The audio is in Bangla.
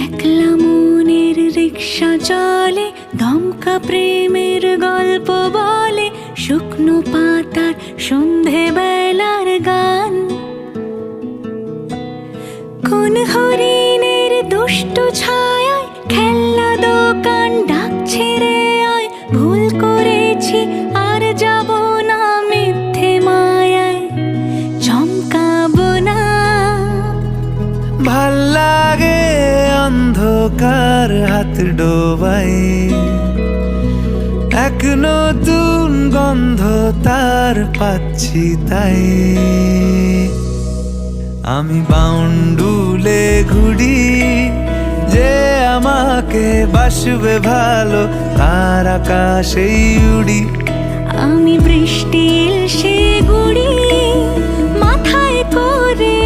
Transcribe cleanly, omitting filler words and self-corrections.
একলা মনের রিক্সা চলে, দমকা প্রেমের গল্প বলে, শুকনো পাতার সন্ধে বেলার গান। কোন হরিণের দুষ্ট ছায়ায় খেলনা দোকান ডাকছে রে আয়, ভুল করেছি আর যাব না মিথ্যে মায়ায়, চমকাবো না। ভাল লাগে অন্ধকার হাত ডোবাই, এক নতুন গন্ধ তার পাচ্ছি তাই। আমি বাউন্ডুলে ঘুরি, যে আমাকে বাসবে ভালো তার আকাশেই উড়ি। আমি বৃষ্টির সে গুড়ি মাথায় করে